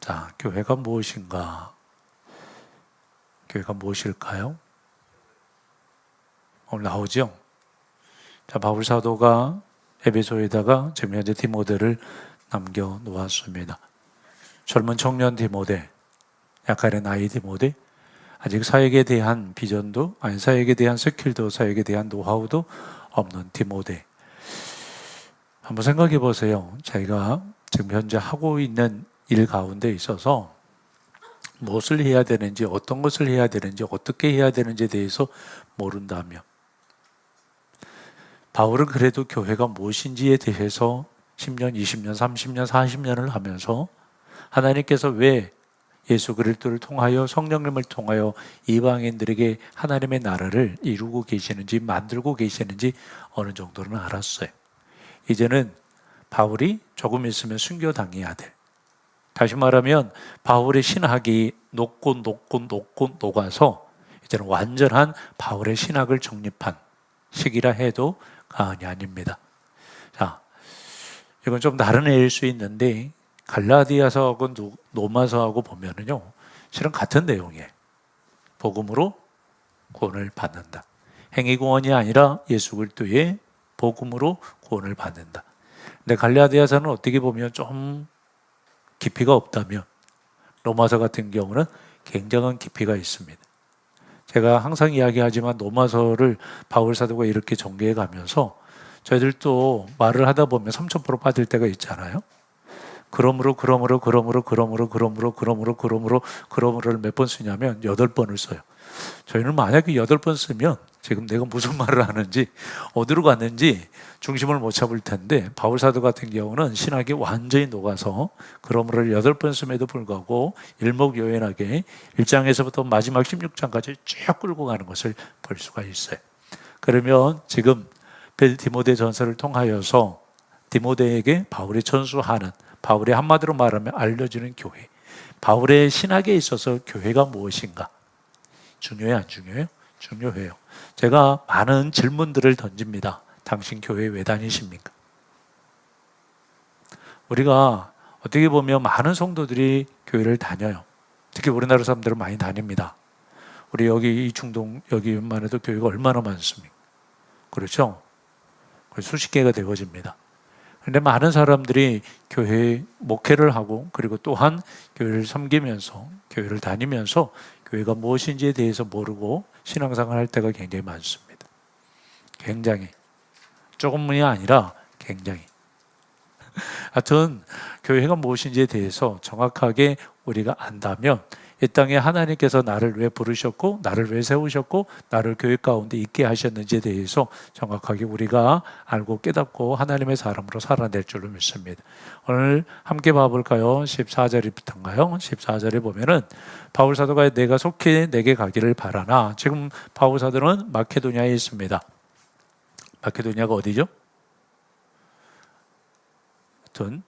자, 교회가 무엇인가? 교회가 무엇일까요? 오늘 나오죠? 자, 바울 사도가 에베소에다가 지금 현재 디모데를 남겨 놓았습니다. 젊은 청년 디모데, 약간의 나이 디모데, 아직 사역에 대한 비전도, 아니 사역에 대한 스킬도, 사역에 대한 노하우도 없는 디모데. 한번 생각해 보세요. 자기가 지금 현재 하고 있는 일 가운데 있어서 무엇을 해야 되는지, 어떤 것을 해야 되는지, 어떻게 해야 되는지에 대해서 모른다면, 바울은 그래도 교회가 무엇인지에 대해서 10년, 20년, 30년, 40년을 하면서 하나님께서 왜 예수 그리스도를 통하여, 성령님을 통하여 이방인들에게 하나님의 나라를 이루고 계시는지, 만들고 계시는지 어느 정도는 알았어요. 이제는 바울이 조금 있으면 순교당해야 돼. 다시 말하면 바울의 신학이 녹고 녹아서 이제는 완전한 바울의 신학을 정립한 시기라 해도 과언이 아닙니다. 자, 이건 좀 다른 애일 수 있는데 갈라디아서하고 로마서하고 보면은요, 실은 같은 내용이에요. 복음으로 구원을 받는다. 행위 구원이 아니라 예수 그리스도의 복음으로 구원을 받는다. 근데 갈라디아서는 어떻게 보면 좀 깊이가 없다면 로마서 같은 경우는 굉장한 깊이가 있습니다. 제가 항상 이야기하지만 로마서를 바울 사도가 이렇게 전개해 가면서 저희들도 말을 하다 보면 3000% 빠질 때가 있잖아요. 그러므로를 몇 번 쓰냐면 8번을 써요. 저희는 만약에 8번 쓰면 지금 내가 무슨 말을 하는지, 어디로 갔는지 중심을 못 잡을 텐데, 바울 사도 같은 경우는 신학이 완전히 녹아서 그러므로를 8번 씀에도 불구하고 일목요연하게 1장에서부터 마지막 16장까지 쭉 끌고 가는 것을 볼 수가 있어요. 그러면 지금 디모데 전서를 통하여서 디모데에게 바울이 전수하는, 바울이 한마디로 말하면 알려주는 교회, 바울의 신학에 있어서 교회가 무엇인가? 중요해요, 안 중요해요? 중요해요. 제가 많은 질문들을 던집니다. 당신 교회 왜 다니십니까? 우리가 어떻게 보면 많은 성도들이 교회를 다녀요. 특히 우리나라 사람들은 많이 다닙니다. 우리 여기 이 중동 여기만 해도 교회가 얼마나 많습니까? 그렇죠? 수십 개가 되어집니다. 그런데 많은 사람들이 교회 목회를 하고, 그리고 또한 교회를 섬기면서, 교회를 다니면서 교회가 무엇인지에 대해서 모르고 신앙생활을 할 때가 굉장히 많습니다. 굉장히. 조금이 아니라 굉장히. 하여튼 교회가 무엇인지에 대해서 정확하게 우리가 안다면, 이 땅에 하나님께서 나를 왜 부르셨고, 나를 왜 세우셨고, 나를 교회 가운데 있게 하셨는지에 대해서 정확하게 우리가 알고 깨닫고 하나님의 사람으로 살아낼 줄로 믿습니다. 오늘 함께 봐볼까요? 14절부터인가요? 14절에 보면은 바울 사도가 내가 속히 내게 가기를 바라나. 지금 바울 사도는 마케도니아에 있습니다. 마케도니아가 어디죠? 하여튼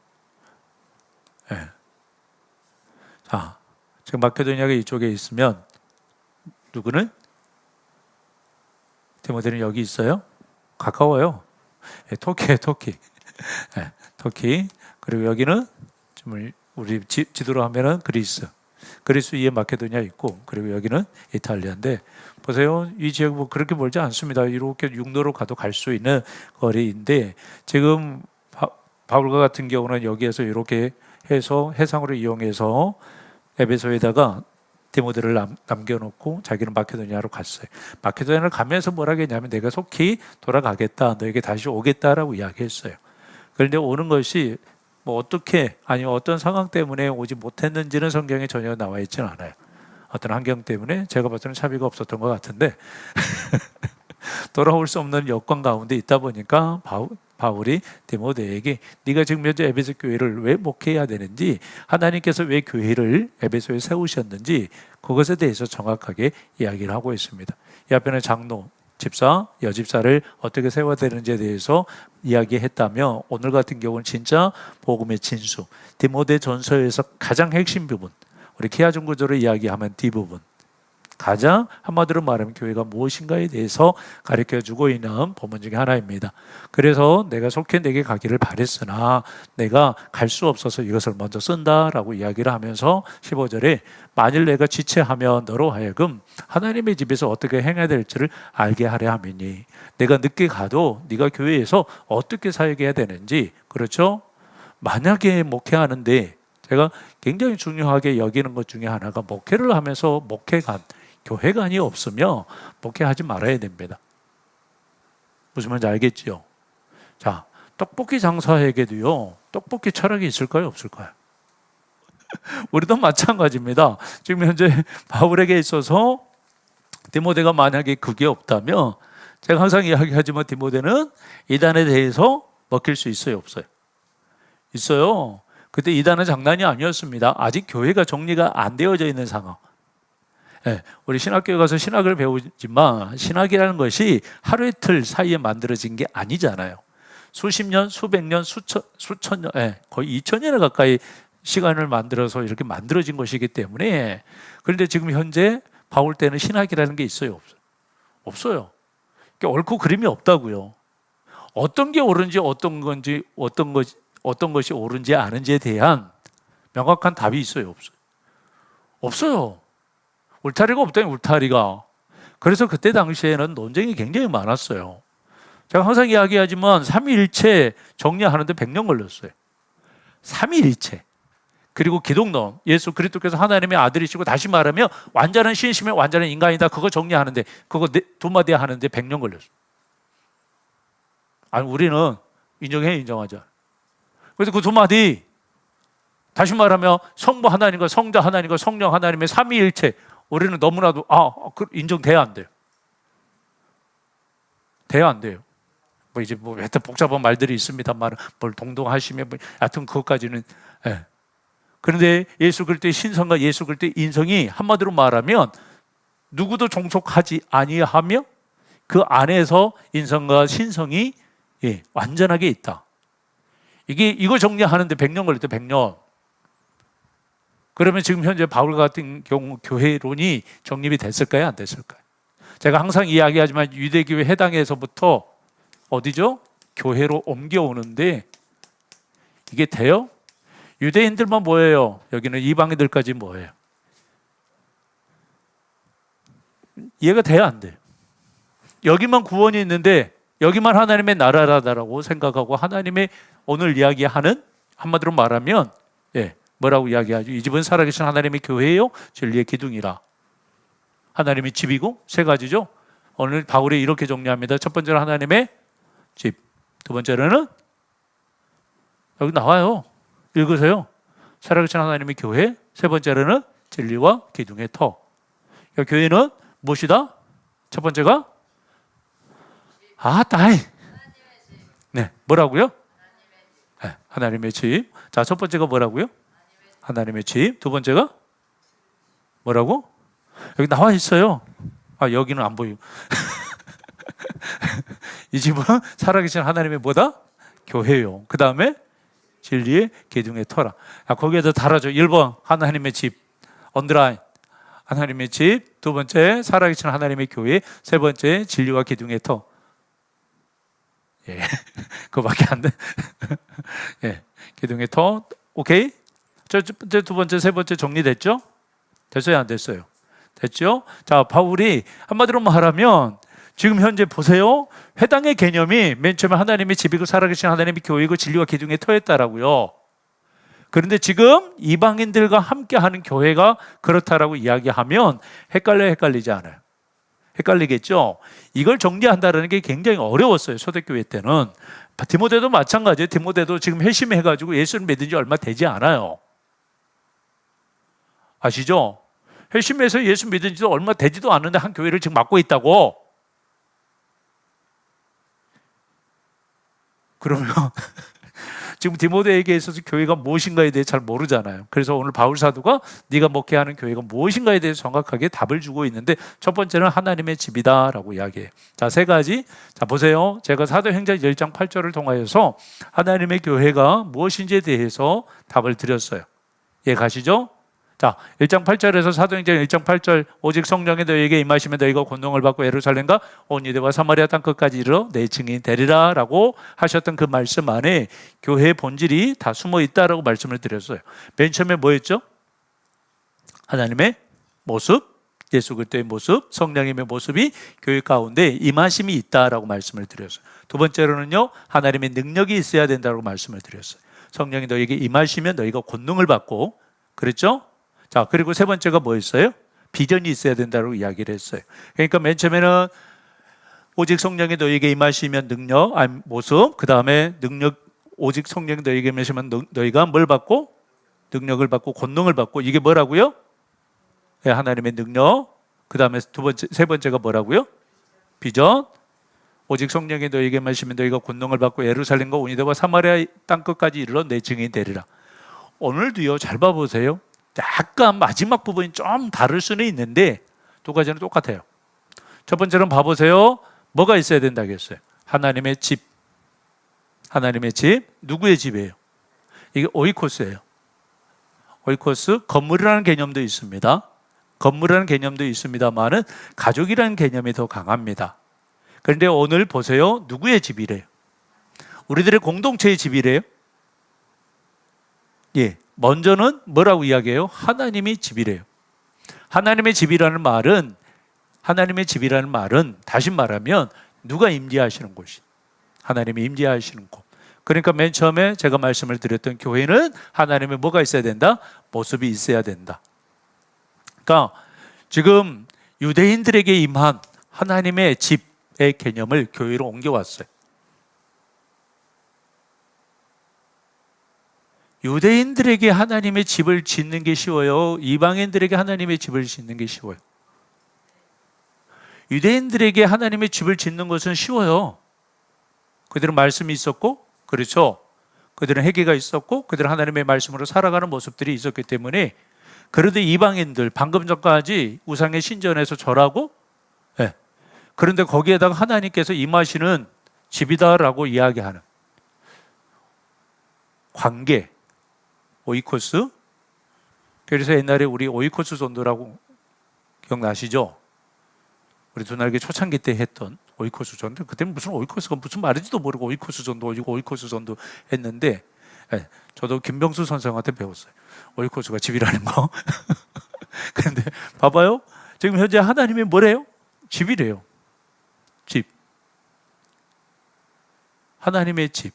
네. 자, 지금 마케도니아가 이쪽에 있으면 누구는? 디모데는 여기 있어요? 가까워요. 네, 터키예요, 터키. 네, 터키. 그리고 여기는 우리 지도로 하면은 그리스. 그리스 위에 마케도니아 있고, 그리고 여기는 이탈리아인데, 보세요. 이 지역 뭐 그렇게 멀지 않습니다. 이렇게 육로로 가도 갈 수 있는 거리인데, 지금 바울과 같은 경우는 여기에서 이렇게 해서 해상으로 이용해서 에베소에다가 디모데를 남겨놓고 자기는 마케도니아로 갔어요. 마케도니아를 가면서 뭐라고 했냐면 내가 속히 돌아가겠다, 너에게 다시 오겠다라고 이야기했어요. 그런데 오는 것이 뭐 어떻게, 아니면 어떤 상황 때문에 오지 못했는지는 성경에 전혀 나와 있지는 않아요. 어떤 환경 때문에, 제가 봤을 때는 차비가 없었던 것 같은데 돌아올 수 없는 여건 가운데 있다 보니까 바울이 디모데에게 네가 지금 현재 에베소 교회를 왜 목회해야 되는지, 하나님께서 왜 교회를 에베소에 세우셨는지 그것에 대해서 정확하게 이야기를 하고 있습니다. 이 앞에는 장로, 집사, 여집사를 어떻게 세워야 되는지에 대해서 이야기했다며, 오늘 같은 경우는 진짜 복음의 진수, 디모데 전서에서 가장 핵심 부분, 우리 키아중 구조를 이야기하면 뒷부분, 가장 한마디로 말하면 교회가 무엇인가에 대해서 가르쳐주고 있는 본문 중에 하나입니다. 그래서 내가 속해 내게 가기를 바랬으나 내가 갈 수 없어서 이것을 먼저 쓴다라고 이야기를 하면서 15절에 만일 내가 지체하면 너로 하여금 하나님의 집에서 어떻게 행해야 될지를 알게 하려 함이니 내가 늦게 가도 네가 교회에서 어떻게 사역해야 되는지, 그렇죠? 만약에 목회하는데 제가 굉장히 중요하게 여기는 것 중에 하나가 목회를 하면서 목회관, 교회관이 없으면 목회하지 말아야 됩니다. 무슨 말인지 알겠지요? 자, 떡볶이 장사에게도요, 떡볶이 철학이 있을까요? 없을까요? 우리도 마찬가지입니다. 지금 현재 바울에게 있어서 디모데가 만약에 그게 없다면, 제가 항상 이야기하지만 디모데는 이단에 대해서 먹힐 수 있어요? 없어요? 있어요. 그때 이단은 장난이 아니었습니다. 아직 교회가 정리가 안 되어져 있는 상황. 네, 우리 신학교에 가서 신학을 배우지만 신학이라는 것이 하루 이틀 사이에 만들어진 게 아니잖아요. 수십 년, 수백 년, 수천 년, 거의 2000년에 가까이 시간을 만들어서 이렇게 만들어진 것이기 때문에. 그런데 지금 현재 바울 때는 신학이라는 게 있어요? 없어요? 없어요. 그러니까 옳고 그름이 없다고요. 어떤 게 옳은지 어떤 것이 옳은지 아는지에 대한 명확한 답이 있어요? 없어요? 없어요. 울타리가 없다니, 울타리가. 그래서 그때 당시에는 논쟁이 굉장히 많았어요. 제가 항상 이야기하지만 삼위일체 정리하는데 100년 걸렸어요. 삼위일체. 그리고 기독론, 예수 그리스도께서 하나님의 아들이시고, 다시 말하면 완전한 신심의 완전한 인간이다, 그거 정리하는데, 그거 두 마디 하는데 100년 걸렸어요. 아니, 우리는 인정하자. 그래서 그 두 마디, 다시 말하면 성부 하나님과 성자 하나님과 성령 하나님의 삼위일체, 우리는 너무나도 인정돼야 안 돼요. 돼야 안 돼요. 뭐 이제 뭐 하여튼 복잡한 말들이 있습니다만, 뭘 동동하시며 하여튼 그것까지는. 그런데 예수 그리스도의 신성과 예수 그리스도의 인성이 한마디로 말하면 누구도 종속하지 아니하며 그 안에서 인성과 신성이 완전하게 있다. 이거 정리하는데 100년 걸렸대, 100년. 그러면 지금 현재 바울 같은 경우 교회론이 정립이 됐을까요? 안 됐을까요? 제가 항상 이야기하지만 유대교회 해당에서부터 어디죠? 교회로 옮겨오는데 이게 돼요? 유대인들만 뭐예요? 여기는 이방인들까지 뭐예요? 이해가 돼야 안 돼요. 여기만 구원이 있는데 여기만 하나님의 나라라고 생각하고 하나님의 오늘 이야기하는, 한마디로 말하면 뭐라고 이야기하죠? 이 집은 살아계신 하나님의 교회요, 진리의 기둥이라. 하나님의 집이고 세 가지죠. 오늘 바울이 이렇게 정리합니다. 첫 번째는 하나님의 집, 두 번째는 여기 나와요. 읽으세요. 살아계신 하나님의 교회, 세 번째로는 진리와 기둥의 터. 그러니까 교회는 무엇이다? 첫 번째가 네, 뭐라고요? 하나님의 집. 자, 첫 번째가 뭐라고요? 하나님의 집. 두 번째가 뭐라고? 여기 나와 있어요. 여기는 안 보이고. 이 집은 살아계신 하나님의 뭐다? 교회요. 그 다음에 진리의 기둥의 터라. 거기에다 달아줘. 1번 하나님의 집, 언더라인. 하나님의 집. 두 번째 살아계신 하나님의 교회. 세 번째 진리와 기둥의 터. 그거밖에 안 돼. 기둥의 터. 오케이. 두 번째, 세 번째 정리됐죠? 됐어요, 안 됐어요? 됐죠? 자, 바울이 한마디로 말하면 지금 현재 보세요. 회당의 개념이 맨 처음에 하나님의 집이고 살아계신 하나님의 교회이고 진리와 기둥의 터였다라고요. 그런데 지금 이방인들과 함께하는 교회가 그렇다라고 이야기하면 헷갈리지 않아요? 헷갈리겠죠? 이걸 정리한다는 게 굉장히 어려웠어요. 초대교회 때는. 디모데도 마찬가지예요. 디모데도 지금 회심해가지고 예수를 믿은 지 얼마 되지 않아요. 아시죠? 회심해서 예수 믿은 지도 얼마 되지도 않는데 한 교회를 지금 맡고 있다고. 그러면 지금 디모데에게 있어서 교회가 무엇인가에 대해 잘 모르잖아요. 그래서 오늘 바울 사도가 네가 목회하는 교회가 무엇인가에 대해서 정확하게 답을 주고 있는데, 첫 번째는 하나님의 집이다라고 이야기해요. 자, 세 가지. 자, 보세요. 제가 사도행전 1장 8절을 통하여서 하나님의 교회가 무엇인지에 대해서 답을 드렸어요. 가시죠? 자, 1장 8절에서 사도행전 1장 8절 오직 성령이 너희에게 임하시면 너희가 권능을 받고 예루살렘과 온 유대와 사마리아 땅 끝까지 이르러 내 증인이 되리라 라고 하셨던 그 말씀 안에 교회의 본질이 다 숨어 있다라고 말씀을 드렸어요. 맨 처음에 뭐였죠? 하나님의 모습, 예수 그리스도의 모습, 성령님의 모습이 교회 가운데 임하심이 있다라고 말씀을 드렸어요. 두 번째로는요, 하나님의 능력이 있어야 된다고 말씀을 드렸어요. 성령이 너희에게 임하시면 너희가 권능을 받고, 그랬죠? 자, 그리고 세 번째가 뭐였어요? 비전이 있어야 된다고 이야기를 했어요. 그러니까 맨 처음에는 오직 성령이 너희에게 임하시면 능력, 모습, 그 다음에 능력, 오직 성령이 너희에게 임하시면 너희가 뭘 받고? 능력을 받고 권능을 받고, 이게 뭐라고요? 네, 하나님의 능력. 그 다음에 세 번째가 뭐라고요? 비전. 오직 성령이 너희에게 임하시면 너희가 권능을 받고 예루살렘과 온 유대와 사마리아 땅 끝까지 이르러 내 증인이 되리라. 오늘도요, 잘 봐보세요. 약간 마지막 부분이 좀 다를 수는 있는데 두 가지는 똑같아요. 첫 번째는 봐보세요. 뭐가 있어야 된다고 했어요? 하나님의 집. 하나님의 집. 누구의 집이에요? 이게 오이코스예요. 오이코스, 건물이라는 개념도 있습니다. 건물이라는 개념도 있습니다만은 가족이라는 개념이 더 강합니다. 그런데 오늘 보세요. 누구의 집이래요? 우리들의 공동체의 집이래요. 예, 먼저는 뭐라고 이야기해요? 하나님의 집이래요. 하나님의 집이라는 말은 다시 말하면 누가 임재하시는 곳이, 하나님이 임재하시는 곳. 그러니까 맨 처음에 제가 말씀을 드렸던 교회는 하나님의 뭐가 있어야 된다? 모습이 있어야 된다. 그러니까 지금 유대인들에게 임한 하나님의 집의 개념을 교회로 옮겨왔어요. 유대인들에게 하나님의 집을 짓는 게 쉬워요? 이방인들에게 하나님의 집을 짓는 게 쉬워요? 유대인들에게 하나님의 집을 짓는 것은 쉬워요. 그들은 말씀이 있었고, 그렇죠? 그들은 회개가 있었고, 그들은 하나님의 말씀으로 살아가는 모습들이 있었기 때문에. 그런데 이방인들, 방금 전까지 우상의 신전에서 절하고, 네. 그런데 거기에다가 하나님께서 임하시는 집이다라고 이야기하는 관계, 오이코스. 그래서 옛날에 우리 오이코스 전도라고 기억나시죠? 우리 두날개 초창기 때 했던 오이코스 전도. 그때는 무슨 오이코스가 무슨 말인지도 모르고 오이코스 전도 했는데, 네, 저도 김병수 선생한테 배웠어요. 오이코스가 집이라는 거. 그런데 봐봐요. 지금 현재 하나님이 뭐래요? 집이래요. 집. 하나님의 집.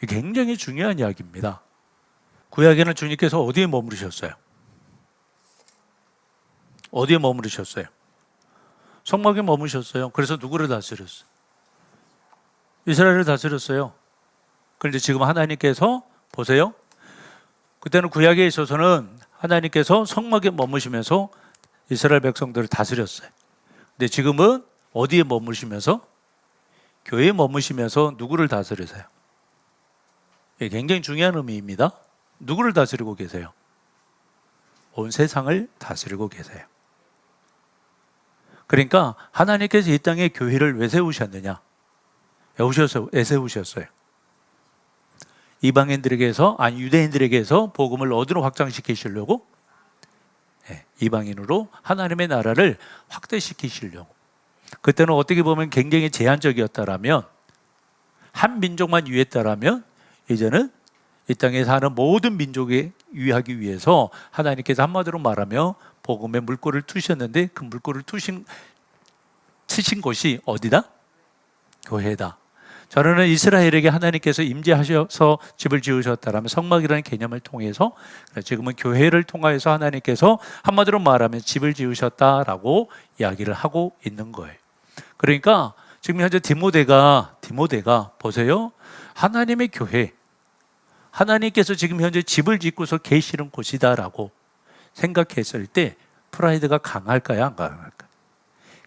이게 굉장히 중요한 이야기입니다. 구약에는 주님께서 어디에 머무르셨어요? 어디에 머무르셨어요? 성막에 머무르셨어요. 그래서 누구를 다스렸어요? 이스라엘을 다스렸어요. 그런데 지금 하나님께서 보세요. 그때는 구약에 있어서는 하나님께서 성막에 머무시면서 이스라엘 백성들을 다스렸어요. 근데 지금은 어디에 머무시면서? 교회에 머무시면서 누구를 다스리세요? 이게 굉장히 중요한 의미입니다. 누구를 다스리고 계세요? 온 세상을 다스리고 계세요. 그러니까 하나님께서 이 땅에 교회를 왜 세우셨느냐? 왜 세우셨어요? 유대인들에게서 복음을 어디로 확장시키시려고? 네, 이방인으로 하나님의 나라를 확대시키시려고. 그때는 어떻게 보면 굉장히 제한적이었다라면, 한 민족만 유했다라면, 이제는 이 땅에 사는 모든 민족에 유의하기 위해서 하나님께서 한마디로 말하며 복음의 물꼬를 트셨는데, 그 물꼬를 트신 곳이 어디다? 교회다. 저는 이스라엘에게 하나님께서 임재하셔서 집을 지으셨다라면 성막이라는 개념을 통해서, 지금은 교회를 통하여서 하나님께서 한마디로 말하면 집을 지으셨다라고 이야기를 하고 있는 거예요. 그러니까 지금 현재 디모데가 보세요. 하나님의 교회, 하나님께서 지금 현재 집을 짓고서 계시는 곳이다라고 생각했을 때 프라이드가 강할까요? 안 강할까요?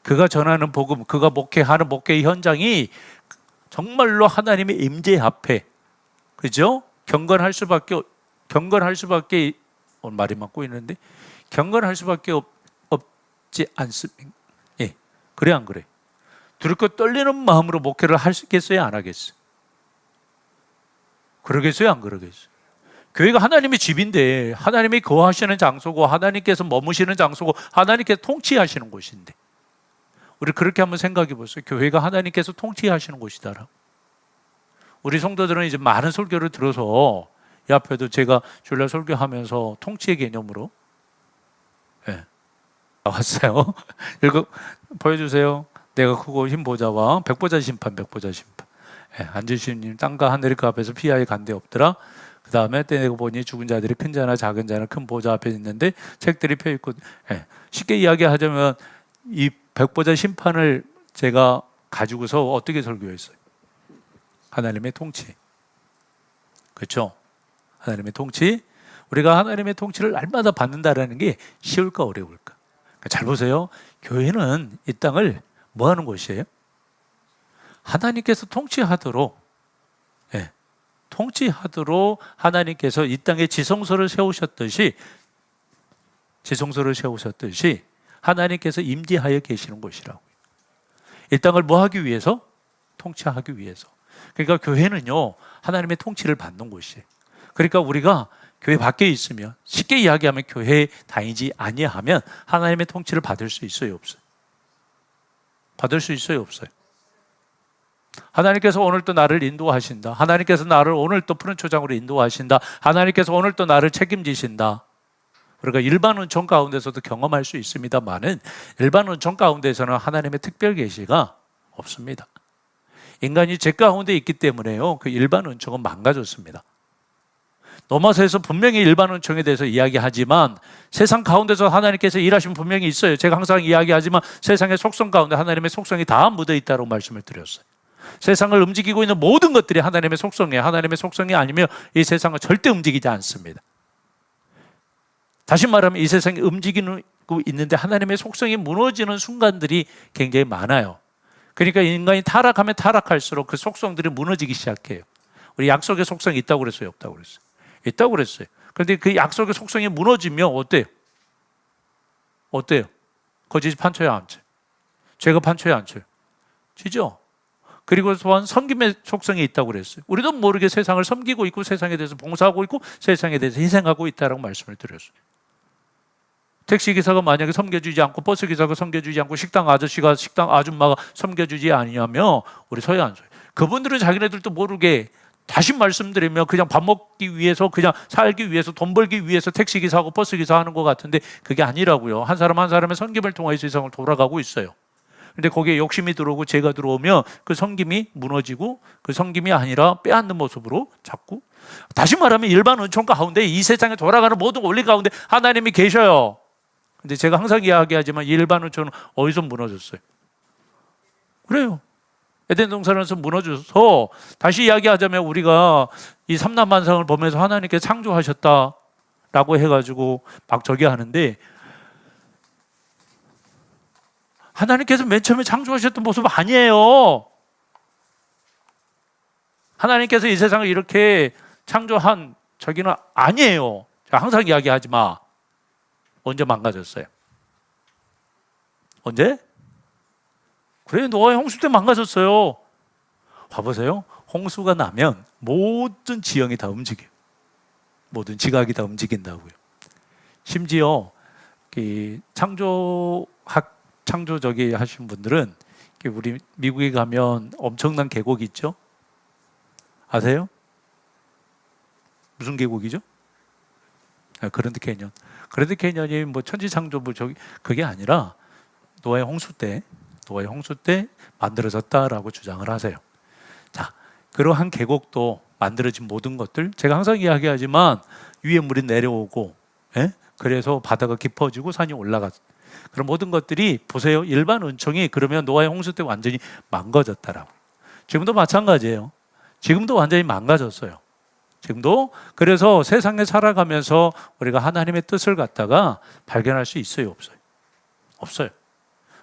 그가 전하는 복음, 그가 목회하는 목회의 현장이 정말로 하나님의 임재 앞에, 그죠? 경건할 수밖에 말이 맞고 있는데 경건할 수밖에 없지 않습니까? 예, 그래 안 그래? 두렵고 떨리는 마음으로 목회를 하겠어요, 안 하겠어요? 그러겠어요, 안 그러겠어요? 교회가 하나님의 집인데 하나님이 거하시는 장소고 하나님께서 머무시는 장소고 하나님께서 통치하시는 곳인데 우리 그렇게 한번 생각해 보세요. 교회가 하나님께서 통치하시는 곳이다라고. 우리 성도들은 이제 많은 설교를 들어서 이 앞에도 제가 주일날 설교하면서 통치의 개념으로 나왔어요. 이거 보여주세요. 내가 크고 흰 보좌와 백보자 심판, 백보자 심판. 앉으시님 땅과 하늘 그 앞에서 피하에 간데 없더라. 그 다음에 떼내고 보니 죽은 자들이 큰 자나 작은 자나 큰 보좌 앞에 있는데 책들이 펴 있고. 쉽게 이야기하자면 이 백보자 심판을 제가 가지고서 어떻게 설교했어요? 하나님의 통치. 그렇죠? 하나님의 통치. 우리가 하나님의 통치를 날마다 받는다라는 게 쉬울까 어려울까? 잘 보세요. 교회는 이 땅을 뭐 하는 곳이에요? 하나님께서 통치하도록 통치하도록 하나님께서 이 땅에 지성소를 세우셨듯이 하나님께서 임재하여 계시는 곳이라고. 이 땅을 뭐 하기 위해서? 통치하기 위해서. 그러니까 교회는요 하나님의 통치를 받는 곳이에요. 그러니까 우리가 교회 밖에 있으면 쉽게 이야기하면 교회에 다니지 아니하면 하나님의 통치를 받을 수 있어요, 없어요? 받을 수 있어요, 없어요? 하나님께서 오늘 또 나를 인도하신다. 하나님께서 나를 오늘 또 푸른 초장으로 인도하신다. 하나님께서 오늘 또 나를 책임지신다. 그러니까 일반 은총 가운데서도 경험할 수 있습니다만은 일반 은총 가운데서는 하나님의 특별 계시가 없습니다. 인간이 죄 가운데 있기 때문에요 그 일반 은총은 망가졌습니다. 로마서에서 분명히 일반 은총에 대해서 이야기하지만 세상 가운데서 하나님께서 일하시면 분명히 있어요. 제가 항상 이야기하지만 세상의 속성 가운데 하나님의 속성이 다 묻어 있다고 말씀을 드렸어요. 세상을 움직이고 있는 모든 것들이 하나님의 속성이에요. 하나님의 속성이 아니면 이 세상은 절대 움직이지 않습니다. 다시 말하면 이 세상이 움직이고 있는데 하나님의 속성이 무너지는 순간들이 굉장히 많아요. 그러니까 인간이 타락하면 타락할수록 그 속성들이 무너지기 시작해요. 우리 약속의 속성이 있다고 그랬어요? 없다고 그랬어요? 있다고 그랬어요. 그런데 그 약속의 속성이 무너지면 어때요? 어때요? 거짓이 판쳐요, 안 쳐요? 죄가 판쳐요, 안 쳐요? 지죠? 그리고 또한 섬김의 속성이 있다고 그랬어요. 우리도 모르게 세상을 섬기고 있고 세상에 대해서 봉사하고 있고 세상에 대해서 희생하고 있다고 말씀을 드렸어요. 택시기사가 만약에 섬겨주지 않고 버스기사가 섬겨주지 않고 식당 아저씨가 식당 아줌마가 섬겨주지 아니하면 우리 서야 안 서요. 그분들은 자기네들도 모르게 다시 말씀드리면 그냥 밥 먹기 위해서 그냥 살기 위해서 돈 벌기 위해서 택시기사하고 버스기사 하는 것 같은데 그게 아니라고요. 한 사람 한 사람의 섬김을 통해 세상을 돌아가고 있어요. 근데 거기에 욕심이 들어오고 죄가 들어오면 그 섬김이 무너지고 그 섬김이 아니라 빼앗는 모습으로 자꾸 다시 말하면 일반 은총 가운데 이 세상에 돌아가는 모든 원리 가운데 하나님이 계셔요. 근데 제가 항상 이야기하지만 일반 은총은 어디서 무너졌어요? 그래요. 에덴 동산에서 무너져서 다시 이야기하자면 우리가 이 삼라만상을 보면서 하나님께서 창조하셨다라고 해가지고 막 저기 하는데 하나님께서 맨 처음에 창조하셨던 모습 아니에요. 하나님께서 이 세상을 이렇게 창조한 저기는 아니에요. 제가 항상 이야기하지 마. 언제 망가졌어요? 언제? 그래, 노아의 홍수 때 망가졌어요. 봐보세요. 홍수가 나면 모든 지형이 다 움직여요. 모든 지각이 다 움직인다고요. 심지어 창조 저기 하신 분들은 우리 미국에 가면 엄청난 계곡이 있죠? 아세요? 무슨 계곡이죠? 그랜드 캐년. 그랜드 캐년이 뭐 천지창조 저기 그게 아니라 노아의 홍수 때 만들어졌다라고 주장을 하세요. 자, 그러한 계곡도 만들어진 모든 것들 제가 항상 이야기하지만 위에 물이 내려오고 그래서 바다가 깊어지고 산이 올라갔. 그런 모든 것들이 보세요. 일반 은총이 그러면 노아의 홍수 때 완전히 망가졌다라고. 지금도 마찬가지예요. 지금도 완전히 망가졌어요. 지금도. 그래서 세상에 살아가면서 우리가 하나님의 뜻을 갖다가 발견할 수 있어요, 없어요? 없어요.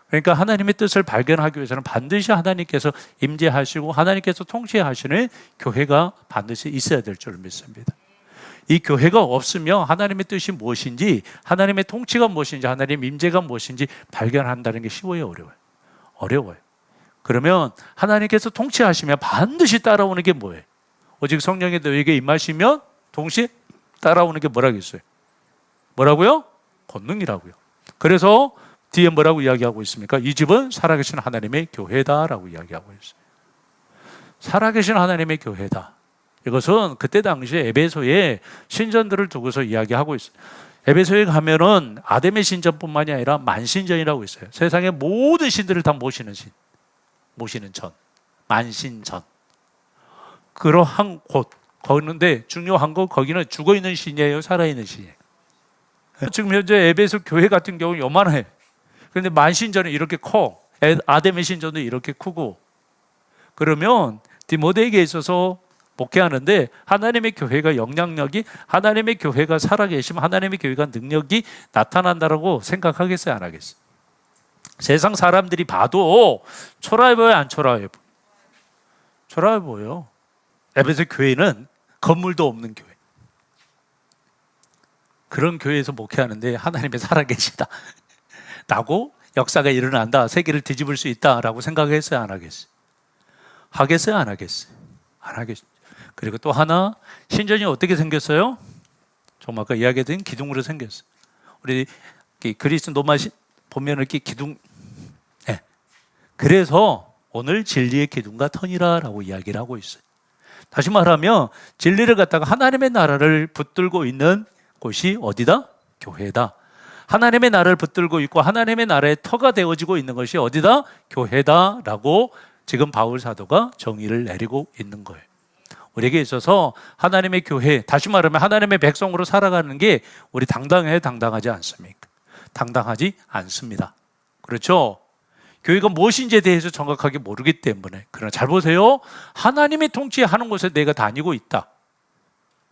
그러니까 하나님의 뜻을 발견하기 위해서는 반드시 하나님께서 임재하시고 하나님께서 통치하시는 교회가 반드시 있어야 될 줄 믿습니다. 이 교회가 없으면 하나님의 뜻이 무엇인지, 하나님의 통치가 무엇인지, 하나님의 임재가 무엇인지 발견한다는 게 쉬워요, 어려워요? 어려워요. 그러면 하나님께서 통치하시면 반드시 따라오는 게 뭐예요? 오직 성령이 너에게 임하시면 동시에 따라오는 게 뭐라겠어요? 뭐라고요? 권능이라고요. 그래서 뒤에 뭐라고 이야기하고 있습니까? 이 집은 살아계신 하나님의 교회다라고 이야기하고 있어요. 살아계신 하나님의 교회다. 이것은 그때 당시에 에베소에 신전들을 두고서 이야기하고 있어요. 에베소에 가면은 아담의 신전뿐만이 아니라 만신전이라고 있어요. 세상의 모든 신들을 다 모시는 전, 만신전. 그러한 곳, 그런데 중요한 건 거기는 죽어있는 신이에요, 살아있는 신이에요? 지금 현재 에베소 교회 같은 경우는 요만해. 그런데 만신전은 이렇게 커. 아담의 신전도 이렇게 크고. 그러면 디모데에게 있어서 목회하는데 하나님의 교회가 영향력이, 하나님의 교회가 살아계시면 하나님의 교회가 능력이 나타난다라고 생각하겠어요, 안 하겠어요? 세상 사람들이 봐도 초라해 보여요, 안 초라해 보여요? 초라해 보여요. 에베소 교회는 건물도 없는 교회. 그런 교회에서 목회하는데 하나님의 살아계시다 라고 역사가 일어난다, 세계를 뒤집을 수 있다라고 생각했어요, 안 하겠어요? 하겠어요, 안 하겠어요? 안 하겠어요. 그리고 또 하나, 신전이 어떻게 생겼어요? 좀 아까 이야기했던 기둥으로 생겼어요. 우리 그리스 로마 보면 이렇게 기둥, 네. 그래서 오늘 진리의 기둥과 터니라라고 이야기를 하고 있어요. 다시 말하면 진리를 갖다가 하나님의 나라를 붙들고 있는 곳이 어디다? 교회다. 하나님의 나라를 붙들고 있고 하나님의 나라의 터가 되어지고 있는 것이 어디다? 교회다라고 지금 바울 사도가 정의를 내리고 있는 거예요. 우리에게 있어서 하나님의 교회, 다시 말하면 하나님의 백성으로 살아가는 게 우리 당당해요, 당당하지 않습니까? 당당하지 않습니다. 그렇죠? 교회가 무엇인지에 대해서 정확하게 모르기 때문에. 그러나 잘 보세요. 하나님의 통치하는 곳에 내가 다니고 있다.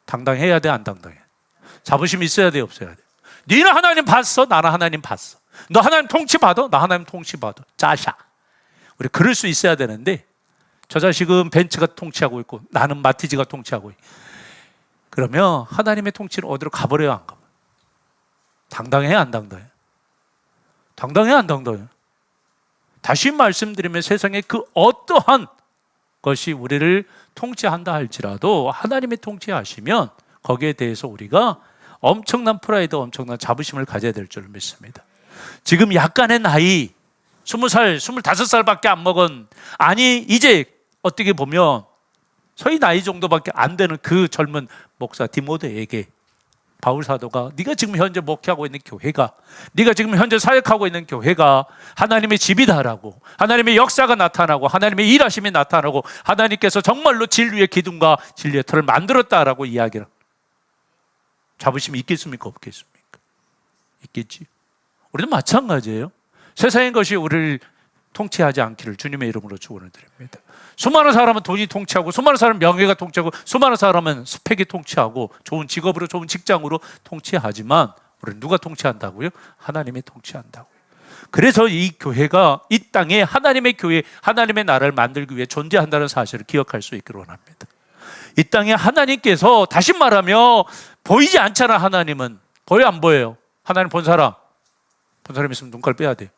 당당해야 돼, 안 당당해? 자부심 있어야 돼, 없어야 돼? 너는 하나님 봤어? 나는 하나님 봤어. 너 하나님 통치 받아? 나 하나님 통치 받아. 짜샤. 우리 그럴 수 있어야 되는데, 저 자식은 벤츠가 통치하고 있고 나는 마티즈가 통치하고 있고, 그러면 하나님의 통치를 어디로 가버려요, 안 가버려요? 당당해, 안 당당해? 당당해, 안 당당해? 다시 말씀드리면 세상에 그 어떠한 것이 우리를 통치한다 할지라도 하나님이 통치하시면 거기에 대해서 우리가 엄청난 프라이드, 엄청난 자부심을 가져야 될 줄 믿습니다. 지금 약간의 나이, 20살, 25살밖에 안 먹은, 아니 이제 어떻게 보면 소위 나이 정도밖에 안 되는 그 젊은 목사 디모데에게 바울 사도가 네가 지금 현재 목회하고 있는 교회가, 네가 지금 현재 사역하고 있는 교회가 하나님의 집이다라고, 하나님의 역사가 나타나고 하나님의 일하심이 나타나고 하나님께서 정말로 진리의 기둥과 진리의 터를 만들었다라고 이야기를. 자부심이 있겠습니까, 없겠습니까? 있겠지. 우리도 마찬가지예요. 세상의 것이 우리를 통치하지 않기를 주님의 이름으로 축원을 드립니다. 수많은 사람은 돈이 통치하고, 수많은 사람은 명예가 통치하고, 수많은 사람은 스펙이 통치하고, 좋은 직업으로, 좋은 직장으로 통치하지만 우리는 누가 통치한다고요? 하나님이 통치한다고요. 그래서 이 교회가 이 땅에 하나님의 교회, 하나님의 나라를 만들기 위해 존재한다는 사실을 기억할 수 있기를 원합니다. 이 땅에 하나님께서, 다시 말하면 보이지 않잖아. 하나님은 보여, 안 보여요? 하나님 본 사람 있으면 눈깔 빼야 돼요.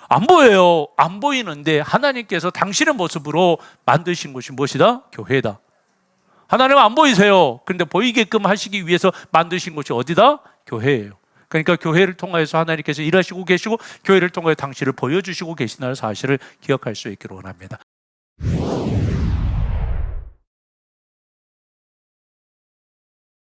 안 보여요. 안 보이는데 하나님께서 당신의 모습으로 만드신 것이 무엇이다? 교회다. 하나님은 안 보이세요. 그런데 보이게끔 하시기 위해서 만드신 것이 어디다? 교회예요. 그러니까 교회를 통해서 하나님께서 일하시고 계시고, 교회를 통해 당신을 보여주시고 계시다는 사실을 기억할 수 있기를 원합니다.